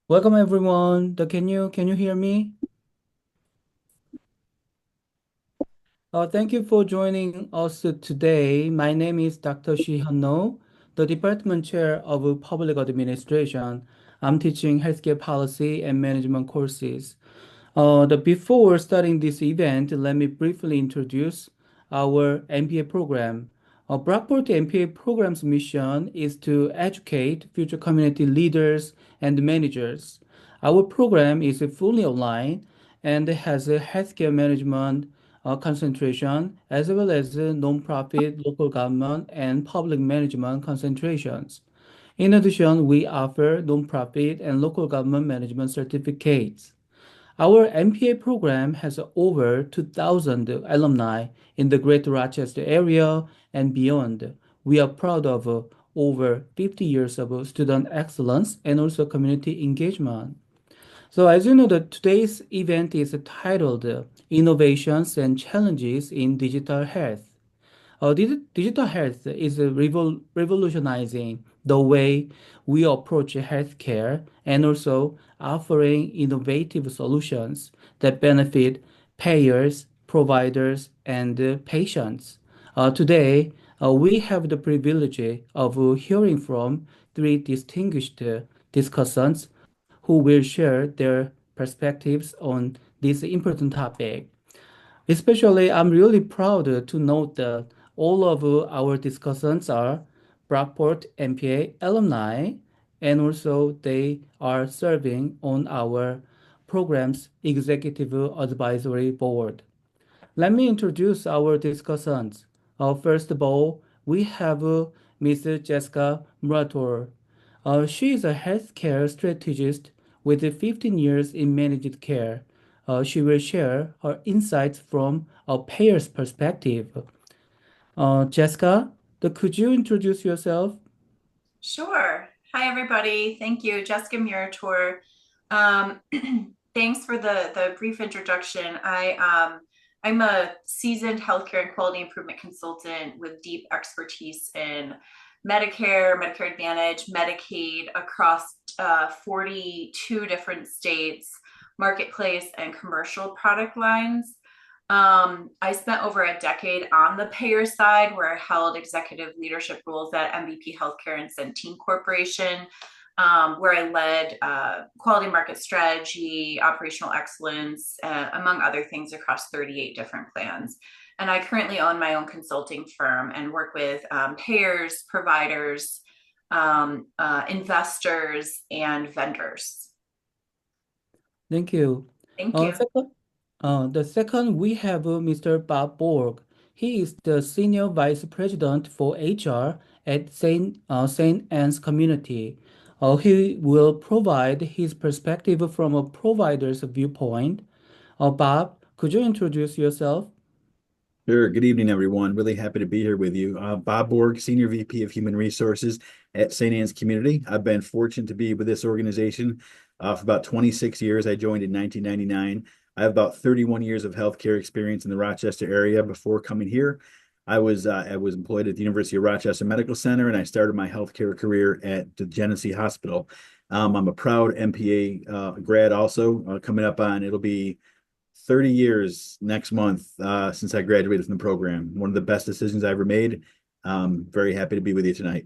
Welcome everyone. Can you hear me? Thank you for joining us today. My name is Dr. Shihan No, the Department Chair of Public Administration. I'm teaching healthcare policy and management courses. Before starting this event, let me briefly introduce our MPA program. Brockport MPA program's mission is to educate future community leaders and managers. Our program is fully online and has a healthcare management concentration as well as nonprofit, local government, and public management concentrations. In addition, we offer nonprofit and local government management certificates. Our MPA program has over 2,000 alumni in the Greater Rochester area and beyond. We are proud of over 50 years of student excellence and also community engagement. So as you know, today's event is titled Innovations and Challenges in Digital Health. Digital health is revolutionizing the way we approach healthcare and also offering innovative solutions that benefit payers, providers, and patients. Today, we have the privilege of hearing from three distinguished discussants who will share their perspectives on this important topic. Especially, I'm really proud to note that all of our discussants are Brockport MPA alumni, and also they are serving on our program's executive advisory board. Let me introduce our discussants. First of all, we have Ms. Jessica Muratore. She is a healthcare strategist with 15 years in managed care. She will share her insights from a payer's perspective. Jessica, could you introduce yourself? Sure. Hi, everybody. Thank you, Jessica Muratore. Um, Thanks for the brief introduction. I'm a seasoned healthcare and quality improvement consultant with deep expertise in Medicare, Medicare Advantage, Medicaid across 42 different states, marketplace, and commercial product lines. I spent over a decade on the payer side where I held executive leadership roles at MVP Healthcare and Centene Corporation, where I led quality market strategy, operational excellence, among other things across 38 different plans. And I currently own my own consulting firm and work with payers, providers, investors, and vendors. Thank you. Thank you. The second, we have Mr. Bob Bourg. He is the Senior Vice President for HR at Saint Anne's Community. He will provide his perspective from a provider's viewpoint. Bob, could you introduce yourself? Sure. Good evening, everyone. Really happy to be here with you. Bob Bourg, Senior VP of Human Resources at St. Anne's Community. I've been fortunate to be with this organization for about 26 years. I joined in 1999. I have about 31 years of healthcare experience in the Rochester area before coming here. I was employed at the University of Rochester Medical Center, and I started my healthcare career at the Genesee Hospital. I'm a proud MPA grad also, coming up on, it'll be 30 years next month since I graduated from the program. One of the best decisions I ever made. Very happy to be with you tonight.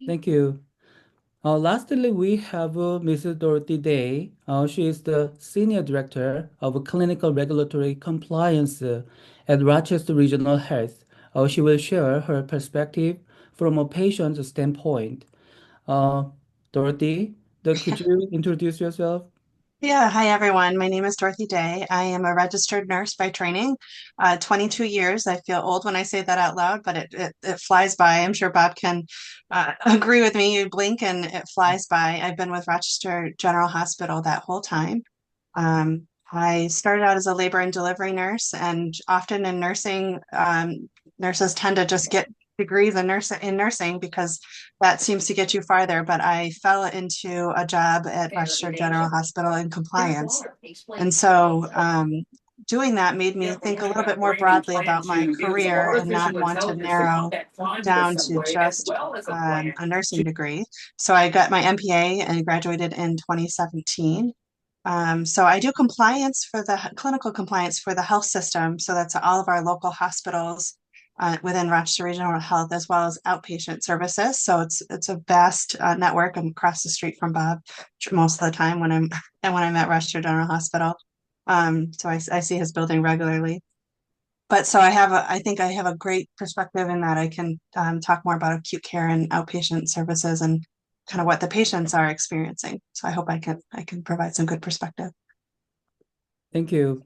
Thank you. Lastly, we have Mrs. Dorothy Day. She is the Senior Director of Clinical Regulatory Compliance at Rochester Regional Health. She will share her perspective from a patient's standpoint. Uh, Dorothy, could you introduce yourself? Yeah, hi everyone. My name is Dorothy Day. I am a registered nurse by training, 22 years. I feel old when I say that out loud, but it flies by. I'm sure Bob can agree with me. You blink and it flies by. I've been with Rochester General Hospital that whole time. I started out as a labor and delivery nurse, and often in nursing, nurses tend to just get degrees in nursing because that seems to get you farther. But I fell into a job at Rochester General Hospital in compliance. And so doing that made me think a little bit more broadly about my career and not want to narrow down to just a nursing degree. So I got my MPA and graduated in 2017. So I do compliance for the clinical compliance for the health system. So that's all of our local hospitals within Rochester Regional Health, as well as outpatient services. So it's a vast network. I'm across the street from Bob most of the time when I'm at Rochester General Hospital. So I see his building regularly. But so I think I have a great perspective in that I can talk more about acute care and outpatient services and kind of what the patients are experiencing. So I hope I can provide some good perspective. Thank you.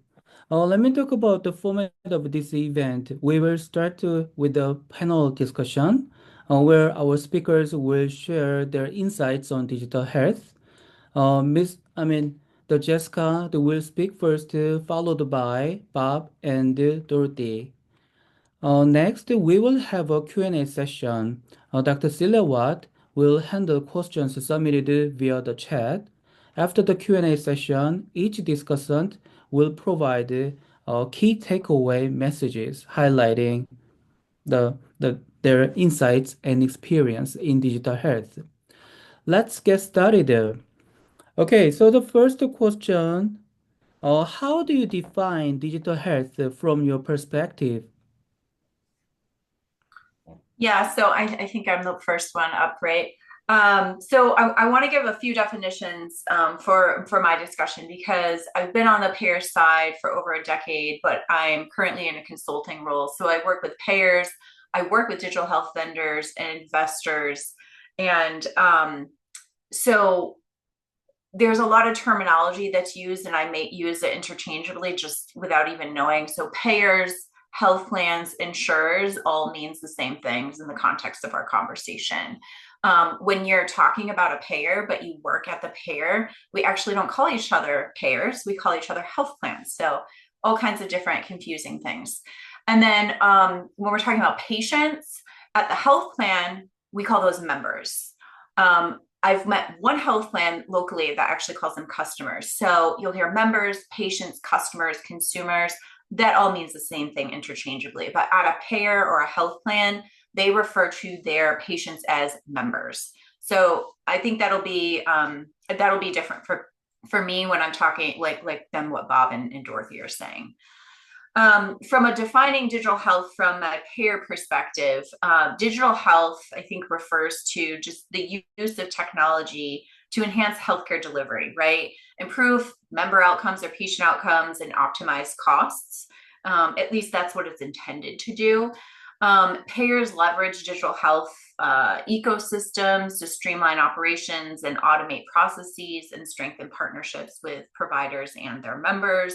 Let me talk about the format of this event. We will start with a panel discussion where our speakers will share their insights on digital health. The Jessica will speak first, followed by Bob and Dorothy. Next, we will have a Q&A session. Dr. Celia Watt will handle questions submitted via the chat. After the Q&A session, each discussant will provide key takeaway messages highlighting their insights and experience in digital health. Let's get started. Okay, so the first question, how do you define digital health from your perspective? Yeah, so I think I'm the first one up, right? So I want to give a few definitions for my discussion because I've been on the payer side for over a decade, but I'm currently in a consulting role. So I work with payers, I work with digital health vendors and investors. And so there's a lot of terminology that's used and I may use it interchangeably just without even knowing. So payers, health plans, insurers all means the same things in the context of our conversation. When you're talking about a payer, but you work at the payer, we actually don't call each other payers, we call each other health plans. So all kinds of different confusing things. And then when we're talking about patients at the health plan, we call those members. I've met one health plan locally that actually calls them customers. So you'll hear members, patients, customers, consumers. That all means the same thing interchangeably. But at a payer or a health plan, they refer to their patients as members. So I think that'll be different for me when I'm talking like than what Bob and Dorothy are saying. From a defining digital health from a payer perspective, digital health, I think, refers to just the use of technology to enhance healthcare delivery, right? Improve member outcomes or patient outcomes and optimize costs. At least that's what it's intended to do. Payers leverage digital health ecosystems to streamline operations and automate processes and strengthen partnerships with providers and their members.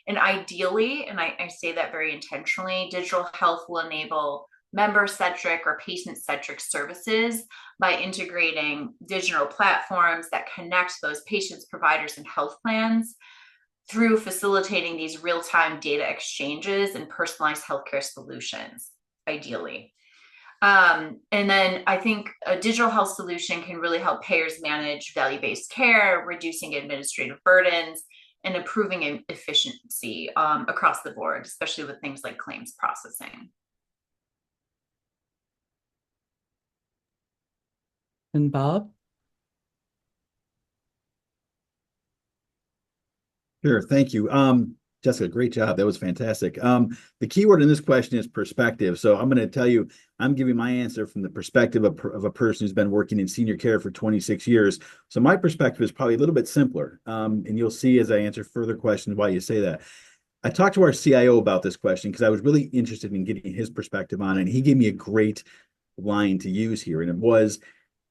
And ideally, and I say that very intentionally, digital health will enable member-centric or patient-centric services by integrating digital platforms that connect those patients, providers, and health plans through facilitating these real-time data exchanges and personalized healthcare solutions, ideally. And then I think a digital health solution can really help payers manage value-based care, reducing administrative burdens, and improving efficiency across the board, especially with things like claims processing. And Bob? Sure, thank you. Jessica, great job. That was fantastic. The key word in this question is perspective. So I'm going to tell you, I'm giving my answer from the perspective of a person who's been working in senior care for 26 years. So my perspective is probably a little bit simpler. And you'll see as I answer further questions why you say that. I talked to our CIO about this question because I was really interested in getting his perspective on it. And he gave me a great line to use here. And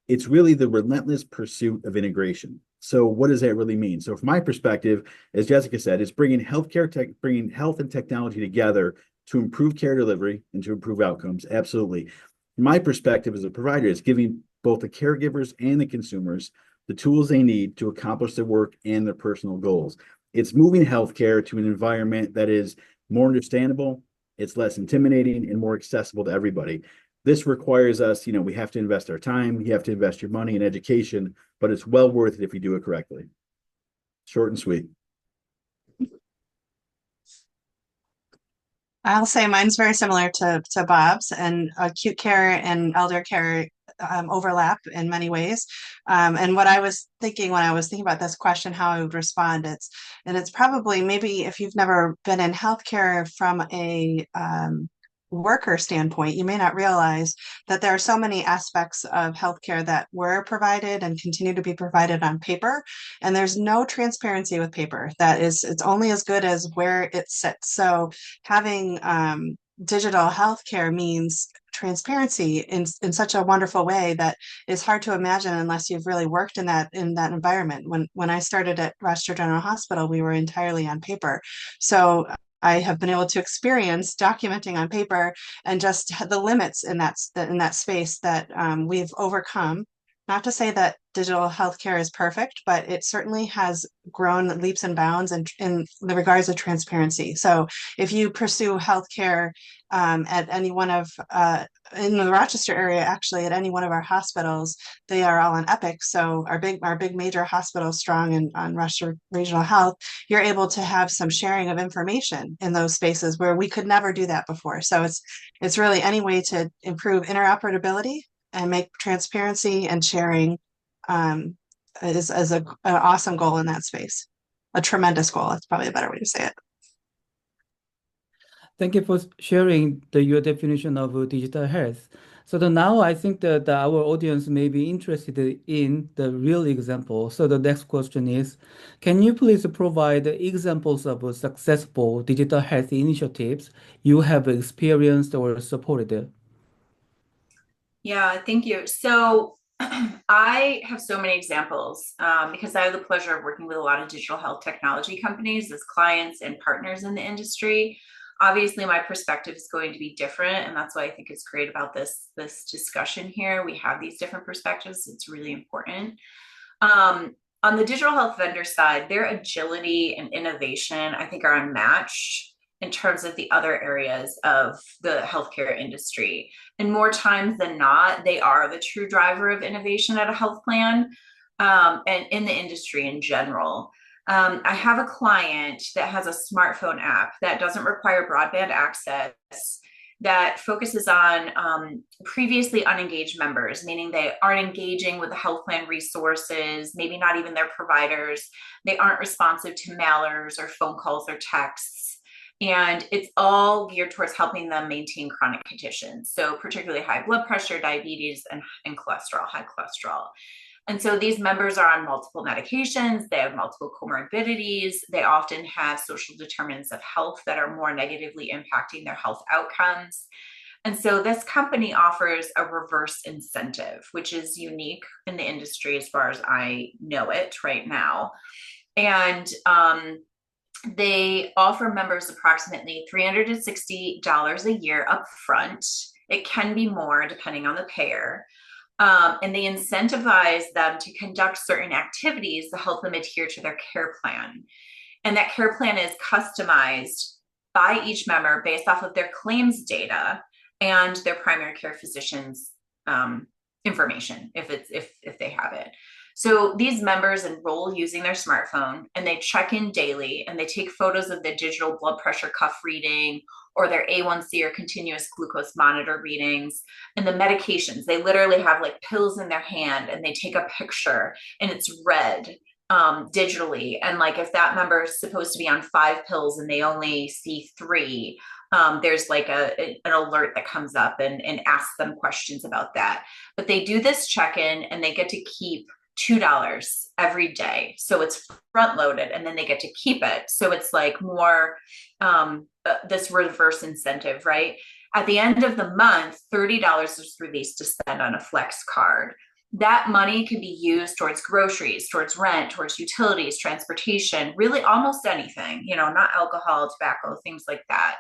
it's really the relentless pursuit of integration. So what does that really mean? So from my perspective, as Jessica said, it's bringing health and technology together to improve care delivery and to improve outcomes. Absolutely. From my perspective as a provider, it's giving both the caregivers and the consumers the tools they need to accomplish their work and their personal goals. It's moving healthcare to an environment that is more understandable, it's less intimidating, and more accessible to everybody. This requires us, we have to invest our time, you have to invest your money in education, but it's well worth it if you do it correctly. Short and sweet. I'll say mine's very similar to Bob's, and acute care and elder care overlap in many ways. And what I was thinking when I was thinking about this question, how I would respond, it's probably maybe if you've never been in healthcare from a worker standpoint, you may not realize that there are so many aspects of healthcare that were provided and continue to be provided on paper, and there's no transparency with paper. It's only as good as where it sits. So having digital healthcare means transparency in such a wonderful way that is hard to imagine unless you've really worked in that environment. When I started at Rochester General Hospital, we were entirely on paper. So I have been able to experience documenting on paper and just the limits in that space that we've overcome. Not to say that digital healthcare is perfect, but it certainly has grown leaps and bounds in the regards of transparency. So if you pursue healthcare at any one of in the Rochester area, actually at any one of our hospitals, they are all on Epic. So our big major hospital, strong on Rochester Regional Health, you're able to have some sharing of information in those spaces where we could never do that before. So it's really any way to improve interoperability and make transparency and sharing is an awesome goal in that space. A tremendous goal. That's probably a better way to say it. Thank you for sharing your definition of digital health. So now I think that our audience may be interested in the real example. So the next question is, can you please provide examples of successful digital health initiatives you have experienced or supported? Yeah, thank you. So I have so many examples because I have the pleasure of working with a lot of digital health technology companies as clients and partners in the industry. Obviously, my perspective is going to be different, and that's why I think it's great about this discussion here. We have these different perspectives. It's really important. On the digital health vendor side, their agility and innovation, I think, are unmatched in terms of the other areas of the healthcare industry. And more times than not, they are the true driver of innovation at a health plan and in the industry in general. I have a client that has a smartphone app that doesn't require broadband access, that focuses on previously unengaged members, meaning they aren't engaging with the health plan resources, maybe not even their providers. They aren't responsive to mailers or phone calls or texts. And it's all geared towards helping them maintain chronic conditions. So particularly high blood pressure, diabetes, and cholesterol, high cholesterol. And so these members are on multiple medications, they have multiple comorbidities, they often have social determinants of health that are more negatively impacting their health outcomes. And so this company offers a reverse incentive, which is unique in the industry as far as I know it right now. And they offer members approximately $360 a year upfront. It can be more depending on the payer. And they incentivize them to conduct certain activities to help them adhere to their care plan. And that care plan is customized by each member based off of their claims data and their primary care physician's information, if they have it. So these members enroll using their smartphone, and they check in daily, and they take photos of the digital blood pressure cuff reading or their A1C or continuous glucose monitor readings, and the medications. They literally have like pills in their hand, and they take a picture, and it's read digitally. And like if that member is supposed to be on 5 pills and they only see 3, there's like an alert that comes up and asks them questions about that. But they do this check-in, and they get to keep $2 every day. So it's front loaded, and then they get to keep it. So it's like more this reverse incentive, right? At the end of the month, $30 is released to spend on a flex card. That money can be used towards groceries, towards rent, towards utilities, transportation, really almost anything, not alcohol, tobacco, things like that.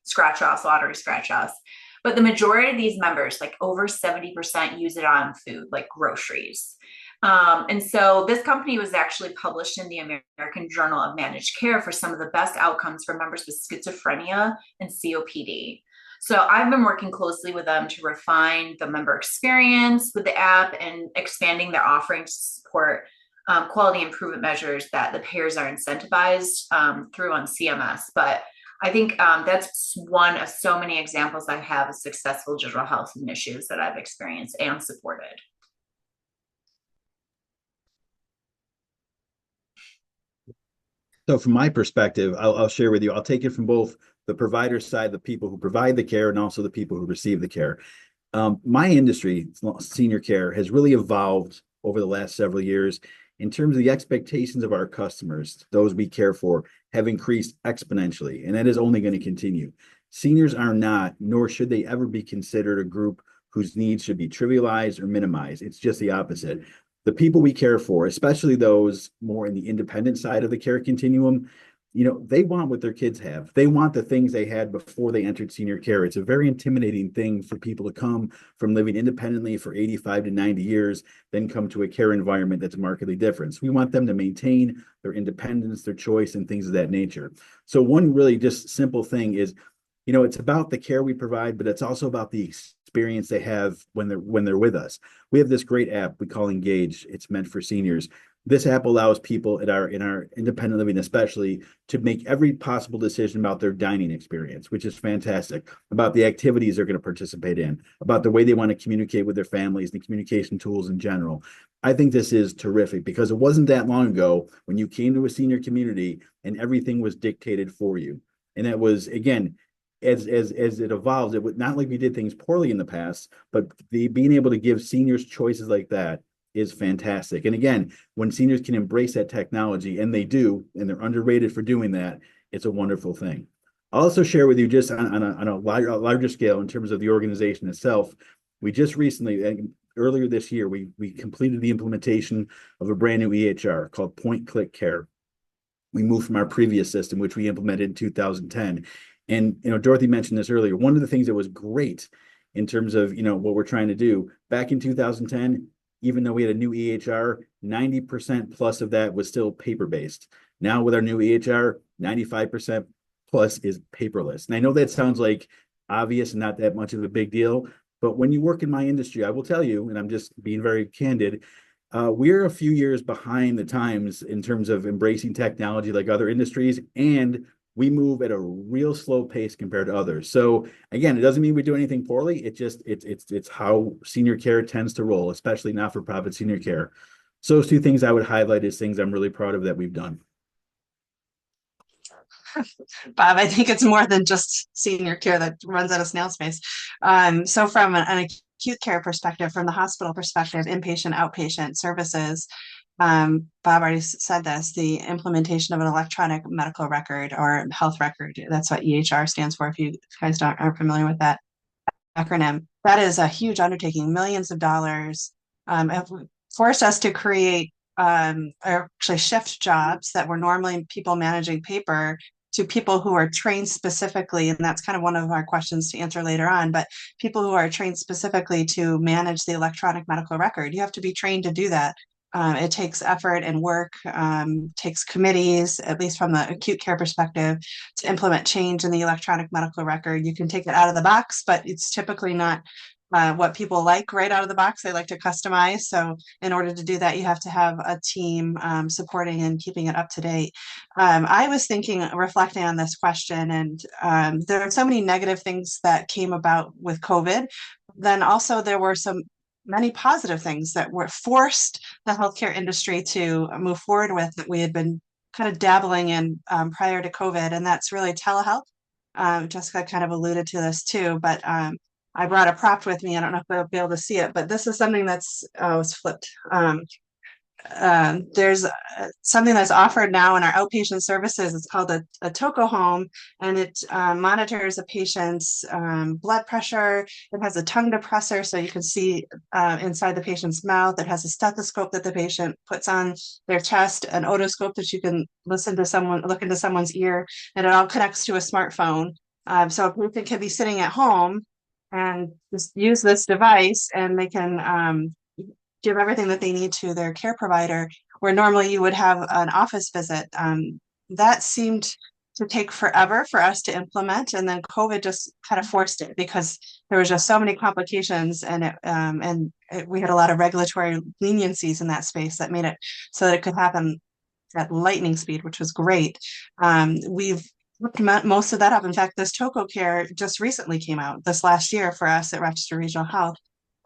Scratch offs, lottery scratch offs. But the majority of these members, like over 70%, use it on food, like groceries. And so this company was actually published in the American Journal of Managed Care for some of the best outcomes for members with schizophrenia and COPD. So I've been working closely with them to refine the member experience with the app and expanding their offerings to support quality improvement measures that the payers are incentivized through on CMS. But I think that's one of so many examples I have of successful digital health initiatives that I've experienced and supported. So from my perspective, I'll share with you, I'll take it from both the provider side, the people who provide the care, and also the people who receive the care. My industry, senior care, has really evolved over the last several years in terms of the expectations of our customers, those we care for, have increased exponentially, and that is only going to continue. Seniors are not, nor should they ever be considered a group whose needs should be trivialized or minimized. It's just the opposite. The people we care for, especially those more in the independent side of the care continuum, they want what their kids have. They want the things they had before they entered senior care. It's a very intimidating thing for people to come from living independently for 85 to 90 years, then come to a care environment that's markedly different. So we want them to maintain their independence, their choice, and things of that nature. So one really just simple thing is, it's about the care we provide, but it's also about the experience they have when they're with us. We have this great app we call Engage. It's meant for seniors. This app allows people in our independent living, especially, to make every possible decision about their dining experience, which is fantastic, about the activities they're going to participate in, about the way they want to communicate with their families, the communication tools in general. I think this is terrific because it wasn't that long ago when you came to a senior community and everything was dictated for you. And that was, again, as it evolves, it was not like we did things poorly in the past, but being able to give seniors choices like that is fantastic. And again, when seniors can embrace that technology, and they do, and they're underrated for doing that, it's a wonderful thing. I'll also share with you just on a larger scale in terms of the organization itself. We just recently, earlier this year, we completed the implementation of a brand new EHR called Point Click Care. We moved from our previous system, which we implemented in 2010. And Dorothy mentioned this earlier. One of the things that was great in terms of what we're trying to do back in 2010, even though we had a new EHR, 90% plus of that was still paper-based. Now with our new EHR, 95% plus is paperless. And I know that sounds like obvious and not that much of a big deal, but when you work in my industry, I will tell you, and I'm just being very candid, we're a few years behind the times in terms of embracing technology like other industries, and we move at a real slow pace compared to others. So again, it doesn't mean we do anything poorly. It's how senior care tends to roll, especially not-for-profit senior care. So those two things I would highlight as things I'm really proud of that we've done. Bob, I think it's more than just senior care that runs at a snail's pace. So from an acute care perspective, from the hospital perspective, inpatient, outpatient services, Bob already said this, the implementation of an electronic medical record or health record, that's what EHR stands for, if you guys aren't familiar with that acronym. That is a huge undertaking, millions of dollars. It forced us to create, or actually shift jobs that were normally people managing paper to people who are trained specifically, and that's kind of one of our questions to answer later on, but people who are trained specifically to manage the electronic medical record. You have to be trained to do that. It takes effort and work, takes committees, at least from the acute care perspective, to implement change in the electronic medical record. You can take it out of the box, but it's typically not what people like right out of the box. They like to customize. So in order to do that, you have to have a team supporting and keeping it up to date. I was reflecting on this question, and there are so many negative things that came about with COVID. Then also there were many positive things that were forced the healthcare industry to move forward with that we had been kind of dabbling in prior to COVID, and that's really telehealth. Jessica kind of alluded to this too, but I brought a prop with me. I don't know if I'll be able to see it, but this is something that's it's flipped. There's something that's offered now in our outpatient services. It's called a Toco Home, and it monitors a patient's blood pressure. It has a tongue depressor, so you can see inside the patient's mouth. It has a stethoscope that the patient puts on their chest, an otoscope that you can look into someone's ear, and it all connects to a smartphone. So a patient can be sitting at home and just use this device, and they can give everything that they need to their care provider, where normally you would have an office visit. That seemed to take forever for us to implement, and then COVID just kind of forced it because there was just so many complications, and we had a lot of regulatory leniencies in that space that made it so that it could happen at lightning speed, which was great. We've looked most of that up. In fact, this Toco Care just recently came out this last year for us at Rochester Regional Health,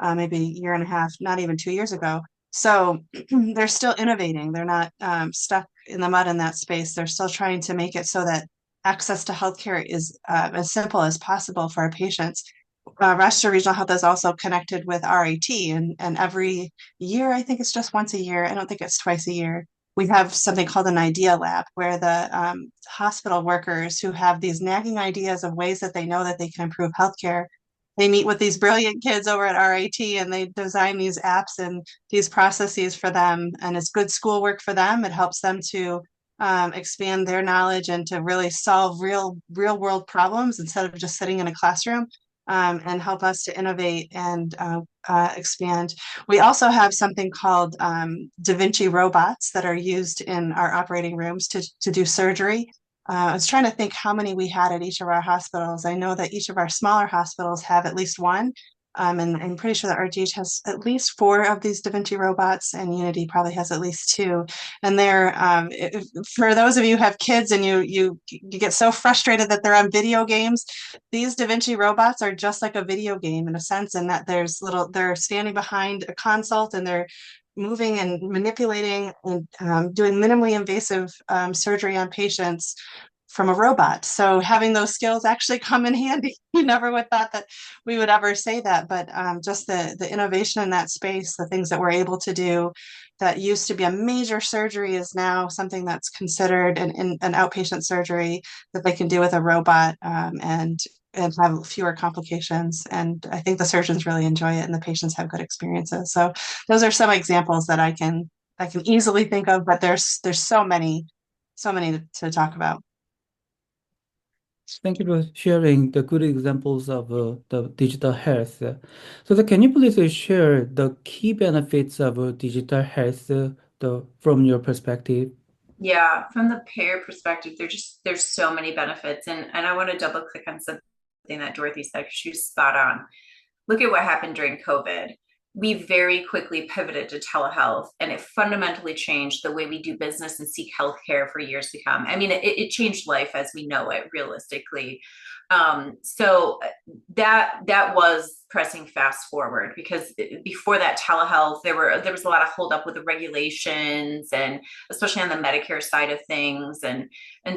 maybe a year and a half, not even 2 years ago. So they're still innovating. They're not stuck in the mud in that space. They're still trying to make it so that access to healthcare is as simple as possible for our patients. Rochester Regional Health is also connected with RAT, and every year, I think it's just once a year. I don't think it's twice a year. We have something called an idea lab where the hospital workers who have these nagging ideas of ways that they know that they can improve healthcare, they meet with these brilliant kids over at RAT and they design these apps and these processes for them. And it's good schoolwork for them. It helps them to expand their knowledge and to really solve real world problems instead of just sitting in a classroom, and help us to innovate and expand. We also have something called Da Vinci robots that are used in our operating rooms to do surgery. I was trying to think how many we had at each of our hospitals. I know that each of our smaller hospitals have at least one. And I'm pretty sure that RGH has at least 4 of these Da Vinci robots, and Unity probably has at least 2. And they're for those of you who have kids and you get so frustrated that they're on video games, these Da Vinci robots are just like a video game in a sense, in that they're standing behind a consult and they're moving and manipulating and doing minimally invasive surgery on patients from a robot. So having those skills actually come in handy. We never would thought that we would ever say that, but just the innovation in that space, the things that we're able to do that used to be a major surgery is now something that's considered an outpatient surgery that they can do with a robot, and have fewer complications. And I think the surgeons really enjoy it and the patients have good experiences. So those are some examples that I can easily think of, but there's so many to talk about. Thank you for sharing the good examples of the digital health. Can you please share the key benefits of digital health from your perspective? Yeah, from the payer perspective, there's so many benefits, and I want to double click on something that Dorothy said, because she was spot on. Look at what happened during COVID. We very quickly pivoted to telehealth, and it fundamentally changed the way we do business and seek healthcare for years to come. I mean, it changed life as we know it, realistically. So that was pressing fast forward, because before that telehealth, there was a lot of hold up with the regulations, and especially on the Medicare side of things. And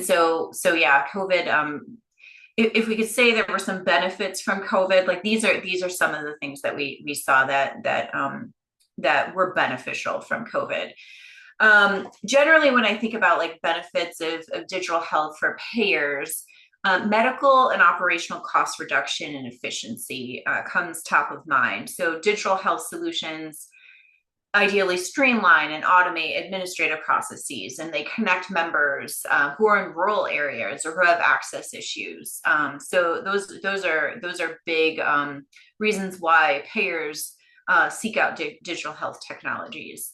so yeah, COVID, if we could say there were some benefits from COVID, like these are some of the things that we saw that were beneficial from COVID. Generally, when I think about like benefits of digital health for payers, medical and operational cost reduction and efficiency comes top of mind. So digital health solutions ideally streamline and automate administrative processes, and they connect members who are in rural areas or who have access issues. So those are big reasons why payers seek out digital health technologies.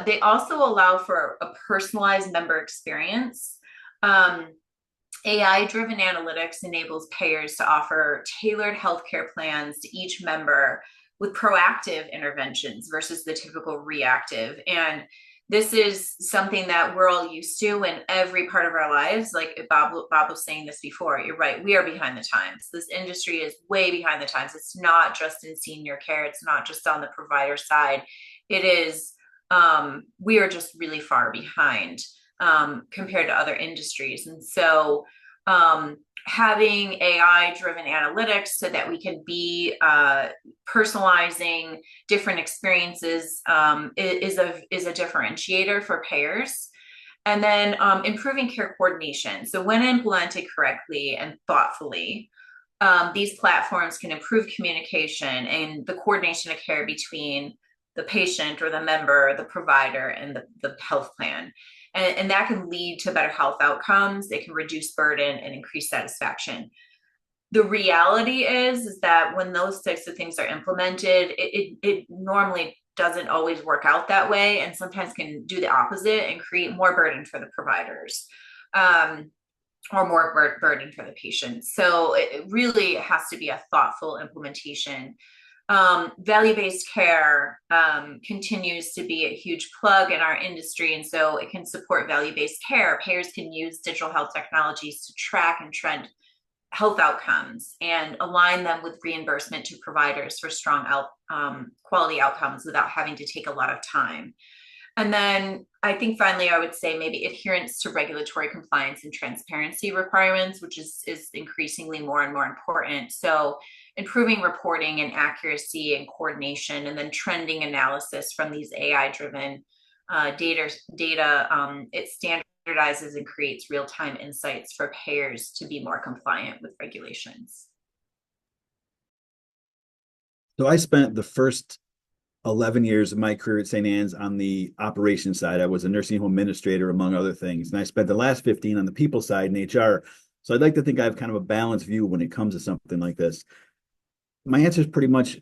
They also allow for a personalized member experience. AI-driven analytics enables payers to offer tailored healthcare plans to each member with proactive interventions versus the typical reactive. And this is something that we're all used to in every part of our lives. Like Bob was saying this before, you're right, we are behind the times. This industry is way behind the times. It's not just in senior care. It's not just on the provider side. It is, we are just really far behind compared to other industries. And so having AI-driven analytics so that we can be personalizing different experiences is a differentiator for payers. And then improving care coordination. So when implemented correctly and thoughtfully, these platforms can improve communication and the coordination of care between the patient or the member, the provider, and the health plan. And that can lead to better health outcomes. They can reduce burden and increase satisfaction. The reality is that when those types of things are implemented, it normally doesn't always work out that way, and sometimes can do the opposite and create more burden for the providers. or more burden for the patient. So it really has to be a thoughtful implementation. Value-based care continues to be a huge plug in our industry, and so it can support value-based care. Payers can use digital health technologies to track and trend health outcomes and align them with reimbursement to providers for strong quality outcomes without having to take a lot of time. And then I think finally, I would say maybe adherence to regulatory compliance and transparency requirements, which is increasingly more and more important. So improving reporting and accuracy and coordination, and then trending analysis from these AI-driven data, it standardizes and creates real-time insights for payers to be more compliant with regulations. So I spent the first 11 years of my career at St. Anne's on the operations side. I was a nursing home administrator, among other things. And I spent the last 15 on the people side in HR. So I'd like to think I have kind of a balanced view when it comes to something like this. My answer is pretty much,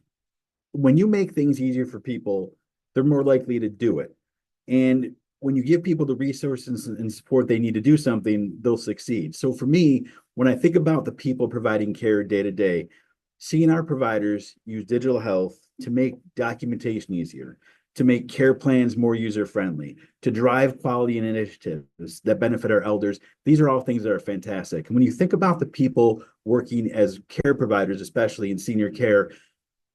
when you make things easier for people, they're more likely to do it. And when you give people the resources and support they need to do something, they'll succeed. So for me, when I think about the people providing care day to day, seeing our providers use digital health to make documentation easier, to make care plans more user-friendly, to drive quality and initiatives that benefit our elders, these are all things that are fantastic. And when you think about the people working as care providers, especially in senior care,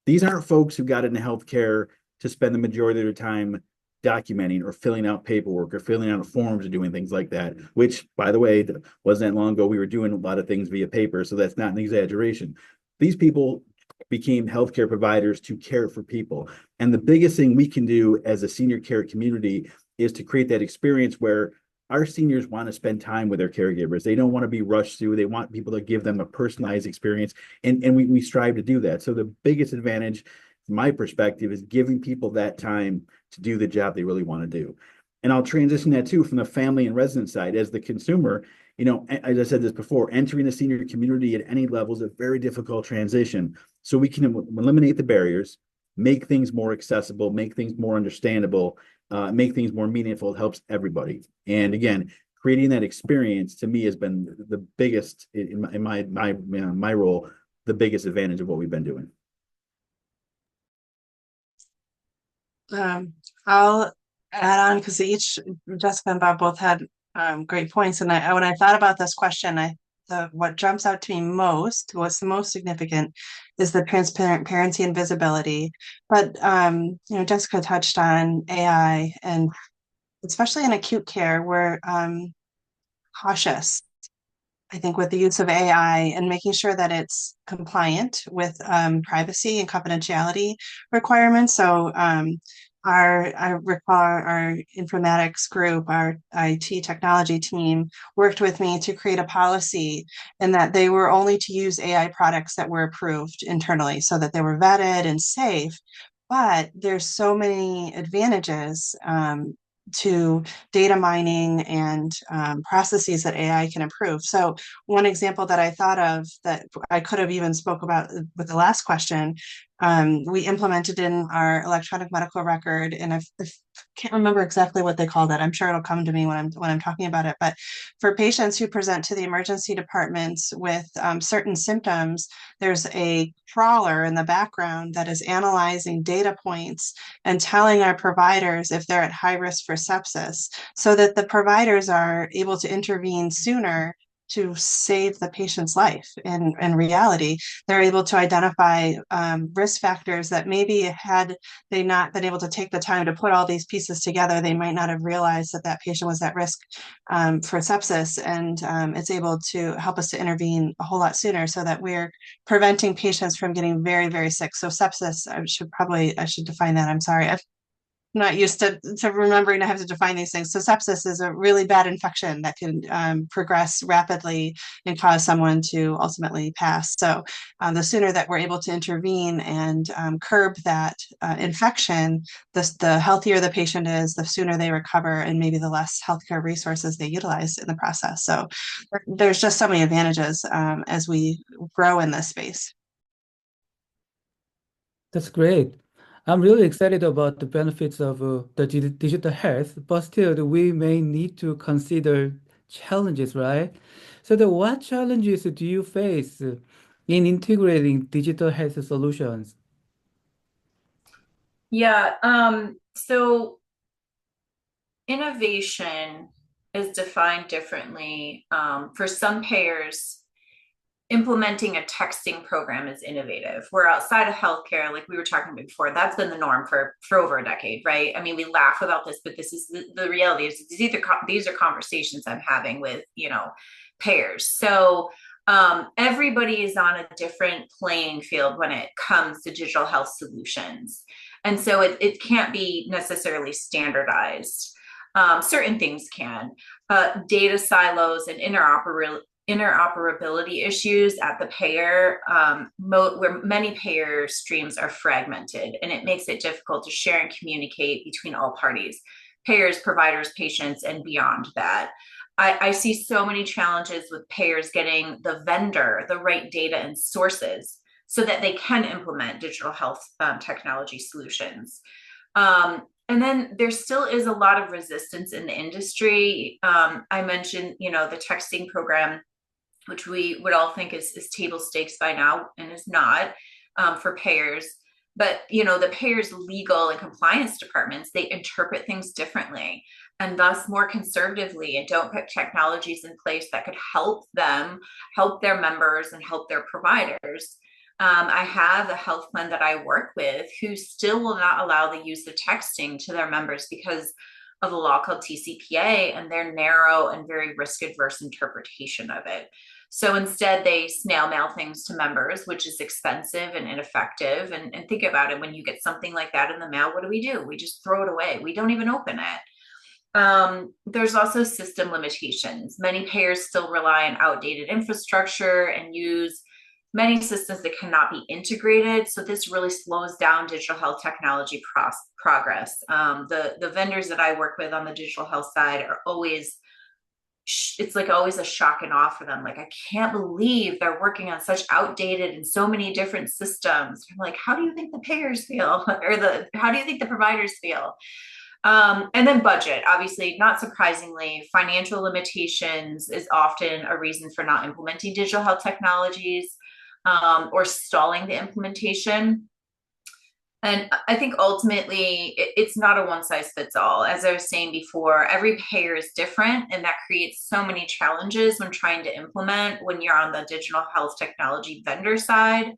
these aren't folks who got into healthcare to spend the majority of their time documenting or filling out paperwork or filling out forms or doing things like that, which, by the way, wasn't that long ago we were doing a lot of things via paper, so that's not an exaggeration. These people became healthcare providers to care for people. And the biggest thing we can do as a senior care community is to create that experience where our seniors want to spend time with their caregivers. They don't want to be rushed through. They want people to give them a personalized experience. And we strive to do that. So the biggest advantage, from my perspective, is giving people that time to do the job they really want to do. And I'll transition that too from the family and resident side. As the consumer, as I said this before, entering the senior community at any level is a very difficult transition. So we can eliminate the barriers, make things more accessible, make things more understandable, make things more meaningful. It helps everybody. And again, creating that experience to me has been the biggest in my role, the biggest advantage of what we've been doing. I'll add on because Jessica and Bob both had great points. And when I thought about this question, what jumps out to me most, what's the most significant, is the transparency and visibility. But Jessica touched on AI, and especially in acute care, we're cautious, I think, with the use of AI and making sure that it's compliant with privacy and confidentiality requirements. So I recall our informatics group, our IT technology team, worked with me to create a policy, and that they were only to use AI products that were approved internally, so that they were vetted and safe. But there's so many advantages to data mining and processes that AI can improve. So one example that I thought of that I could have even spoke about with the last question, we implemented in our electronic medical record, and I can't remember exactly what they call that. I'm sure it'll come to me when I'm talking about it. But for patients who present to the emergency departments with certain symptoms, there's a crawler in the background that is analyzing data points and telling our providers if they're at high risk for sepsis, so that the providers are able to intervene sooner to save the patient's life. In reality, they're able to identify risk factors that maybe, had they not been able to take the time to put all these pieces together, they might not have realized that that patient was at risk for sepsis. And it's able to help us to intervene a whole lot sooner, so that we're preventing patients from getting very, very sick. So sepsis, I should define that. I'm sorry. I've not used to remembering I have to define these things. So sepsis is a really bad infection that can progress rapidly and cause someone to ultimately pass. So the sooner that we're able to intervene and curb that infection, the healthier the patient is, the sooner they recover, and maybe the less healthcare resources they utilize in the process. So there's just so many advantages as we grow in this space. That's great. I'm really excited about the benefits of the digital health, but still we may need to consider challenges, right? So what challenges do you face in integrating digital health solutions? Yeah, so innovation is defined differently. For some payers, implementing a texting program is innovative. Where outside of healthcare, like we were talking about before, that's been the norm for over a decade, right? I mean, we laugh about this, but this is the reality is these are conversations I'm having with, payers. So everybody is on a different playing field when it comes to digital health solutions. And so it can't be necessarily standardized. Certain things can. Data silos and interoperability issues at the payer, where many payer streams are fragmented, and it makes it difficult to share and communicate between all parties, payers, providers, patients, and beyond that. I see so many challenges with payers getting the vendor the right data and sources so that they can implement digital health technology solutions. And then there still is a lot of resistance in the industry. I mentioned, the texting program, which we would all think is table stakes by now, and is not for payers. But the payers' legal and compliance departments, they interpret things differently and thus more conservatively, and don't put technologies in place that could help them, help their members, and help their providers. I have a health plan that I work with who still will not allow the use of texting to their members because of a law called TCPA and their narrow and very risk adverse interpretation of it. So instead, they snail mail things to members, which is expensive and ineffective. And think about it, when you get something like that in the mail, what do? We just throw it away. We don't even open it. There's also system limitations. Many payers still rely on outdated infrastructure and use many systems that cannot be integrated. So this really slows down digital health technology progress. The vendors that I work with on the digital health side are always, it's like always a shock and awe for them. Like, I can't believe they're working on such outdated and so many different systems. I'm like, how do you think the payers feel? Or how do you think the providers feel? And then budget, obviously, not surprisingly, financial limitations is often a reason for not implementing digital health technologies, or stalling the implementation. And I think ultimately it's not a one size fits all. As I was saying before, every payer is different, and that creates so many challenges when trying to implement when you're on the digital health technology vendor side.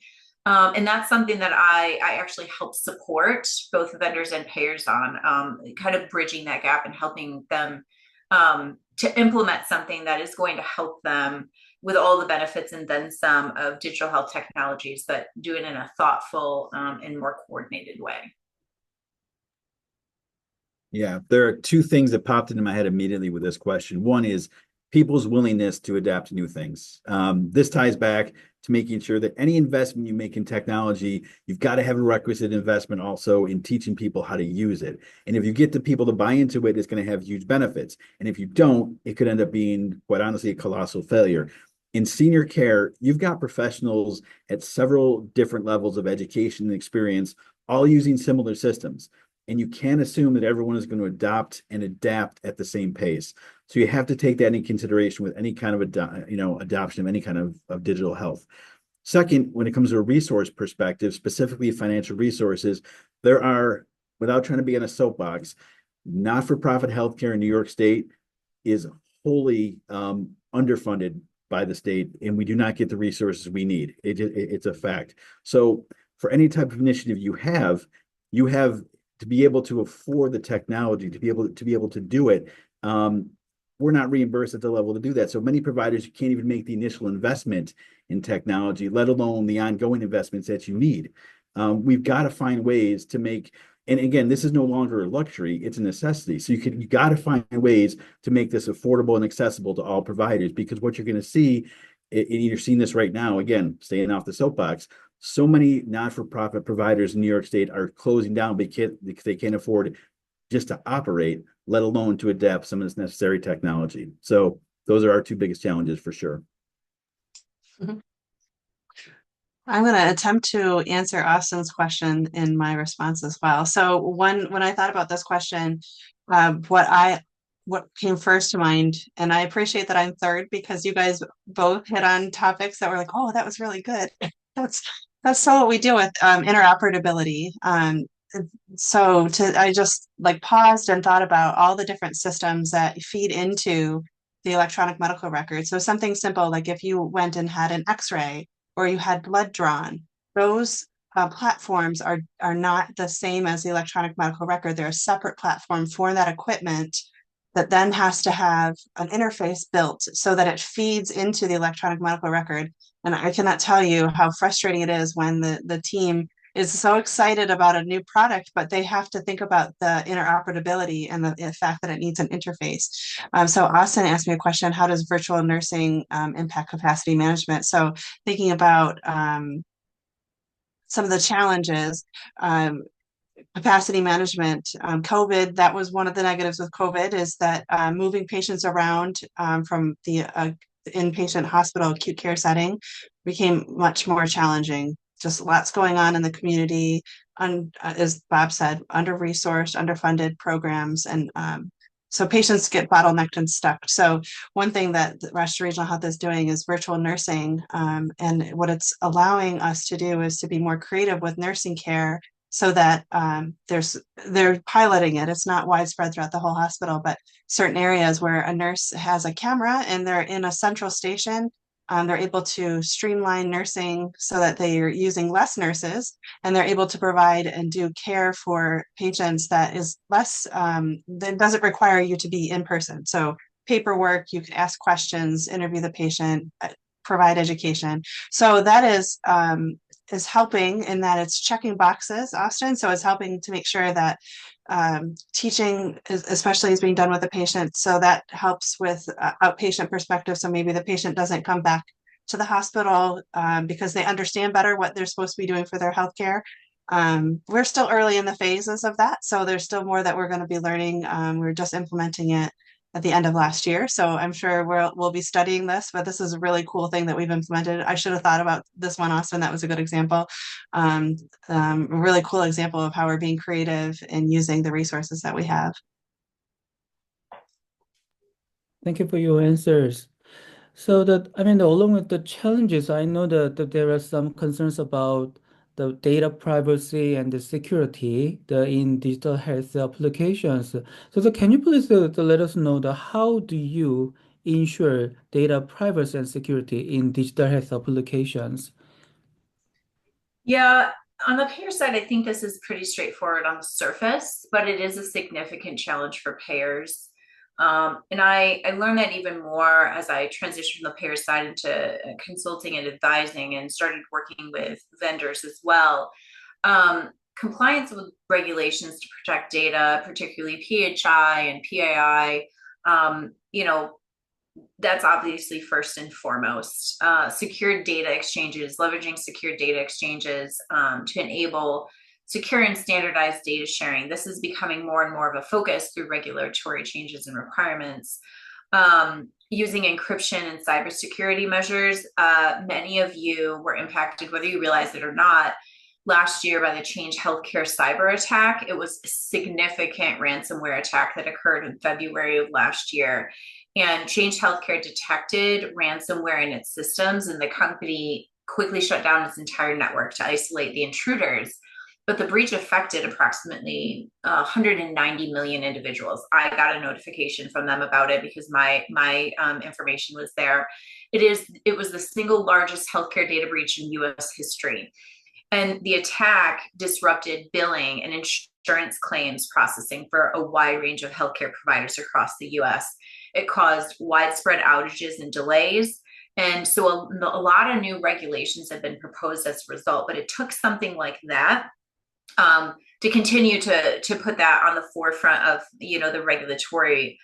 And that's something that I actually help support both vendors and payers on, kind of bridging that gap and helping them to implement something that is going to help them with all the benefits and then some of digital health technologies, but do it in a thoughtful and more coordinated way. Yeah, there are two things that popped into my head immediately with this question. One is people's willingness to adapt to new things. This ties back to making sure that any investment you make in technology, you've got to have a requisite investment also in teaching people how to use it. And if you get the people to buy into it, it's going to have huge benefits. And if you don't, it could end up being, quite honestly, a colossal failure. In senior care, you've got professionals at several different levels of education and experience, all using similar systems. And you can't assume that everyone is going to adopt and adapt at the same pace. So you have to take that into consideration with any kind of adoption of any kind of digital health. Second, when it comes to a resource perspective, specifically financial resources, there are, without trying to be on a soapbox, not-for-profit healthcare in New York State is wholly underfunded by the state, and we do not get the resources we need. It's a fact. So for any type of initiative you have to be able to afford the technology, to be able to do it. We're not reimbursed at the level to do that. So many providers, you can't even make the initial investment in technology, let alone the ongoing investments that you need. We've got to find ways to make, and again, this is no longer a luxury, it's a necessity. So you got to find ways to make this affordable and accessible to all providers, because what you're going to see, and you're seeing this right now, again, staying off the soapbox, so many not-for-profit providers in New York State are closing down because they can't afford just to operate, let alone to adapt some of this necessary technology. So those are our two biggest challenges for sure. Mm-hmm. I'm going to attempt to answer Austin's question in my response as well. So when I thought about this question, what I what came first to mind. And I appreciate that I'm third because you guys both hit on topics that were like, oh, that was really good. That's that's so what we deal with, interoperability. I just like paused and thought about all the different systems that feed into the electronic medical record. So something simple like if you went and had an X-ray or you had blood drawn, those platforms are not the same as the electronic medical record. They're a separate platform for that equipment that then has to have an interface built so that it feeds into the electronic medical record. And I cannot tell you how frustrating it is when the team is so excited about a new product, but they have to think about the interoperability and the fact that it needs an interface. So Austin asked me a question, how does virtual nursing impact capacity management? So thinking about some of the challenges, capacity management, COVID, that was one of the negatives with COVID is that moving patients around from the inpatient hospital acute care setting became much more challenging. Just lots going on in the community, as Bob said, under-resourced, underfunded programs, and so patients get bottlenecked and stuck. So one thing that the Rochester Regional Health is doing is virtual nursing, and what it's allowing us to do is to be more creative with nursing care so that they're piloting it. It's not widespread throughout the whole hospital, but certain areas where a nurse has a camera and they're in a central station, they're able to streamline nursing so that they are using less nurses and they're able to provide and do care for patients that is less, that doesn't require you to be in person. So paperwork, you can ask questions, interview the patient, provide education. So that is helping in that it's checking boxes, Austin. So it's helping to make sure that teaching especially is being done with the patient. So that helps with outpatient perspective. So maybe the patient doesn't come back to the hospital because they understand better what they're supposed to be doing for their healthcare. We're still early in the phases of that. So there's still more that we're going to be learning. We're just implementing it at the end of last year. So I'm sure we'll be studying this, but this is a really cool thing that we've implemented. I should have thought about this one, Austin. That was a good example. A really cool example of how we're being creative and using the resources that we have. Thank you for your answers. So along with the challenges, I know that there are some concerns about the data privacy and the security in digital health applications. So can you please let us know how do you ensure data privacy and security in digital health applications? Yeah, on the payer side, I think this is pretty straightforward on the surface, but it is a significant challenge for payers. And I learned that even more as I transitioned from the payer side into consulting and advising and started working with vendors as well. Compliance with regulations to protect data, particularly PHI and PAI, that's obviously first and foremost. Secure data exchanges, leveraging secure data exchanges to enable secure and standardized data sharing. This is becoming more and more of a focus through regulatory changes and requirements. Using encryption and cybersecurity measures. Many of you were impacted, whether you realize it or not, last year by the Change Healthcare cyber attack. It was a significant ransomware attack that occurred in February of last year. And Change Healthcare detected ransomware in its systems, and the company quickly shut down its entire network to isolate the intruders. But the breach affected approximately 190 million individuals. I got a notification from them about it because my information was there. It was the single largest healthcare data breach in U.S. history. And the attack disrupted billing and insurance claims processing for a wide range of healthcare providers across the U.S. It caused widespread outages and delays. And so a lot of new regulations have been proposed as a result, but it took something like that to continue to put that on the forefront of, the regulatory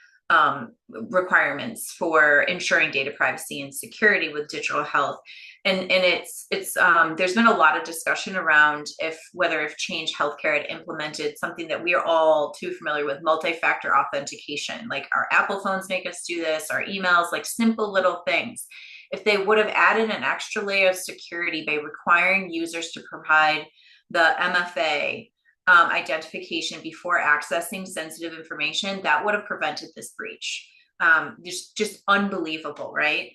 requirements for ensuring data privacy and security with digital health. And it's there's been a lot of discussion around whether Change Healthcare had implemented something that we are all too familiar with, multi-factor authentication. Like our Apple phones make us do this, our emails, like simple little things. If they would have added an extra layer of security by requiring users to provide the MFA identification before accessing sensitive information, that would have prevented this breach. Just unbelievable, right?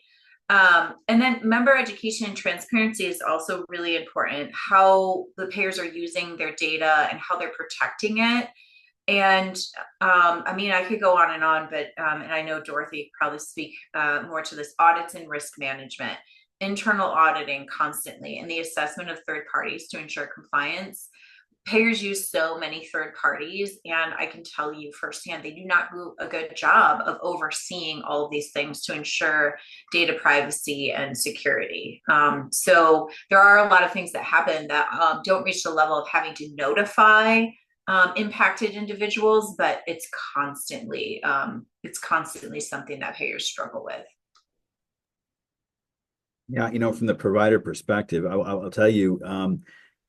And then member education and transparency is also really important, how the payers are using their data and how they're protecting it. And I mean, I could go on, but and I know Dorothy could probably speak more to this: audits and risk management, internal auditing constantly, and the assessment of third parties to ensure compliance. Payers use so many third parties, and I can tell you firsthand, they do not do a good job of overseeing all of these things to ensure data privacy and security. So there are a lot of things that happen that don't reach the level of having to notify impacted individuals, but it's constantly something that payers struggle with. Yeah, from the provider perspective, I'll tell you,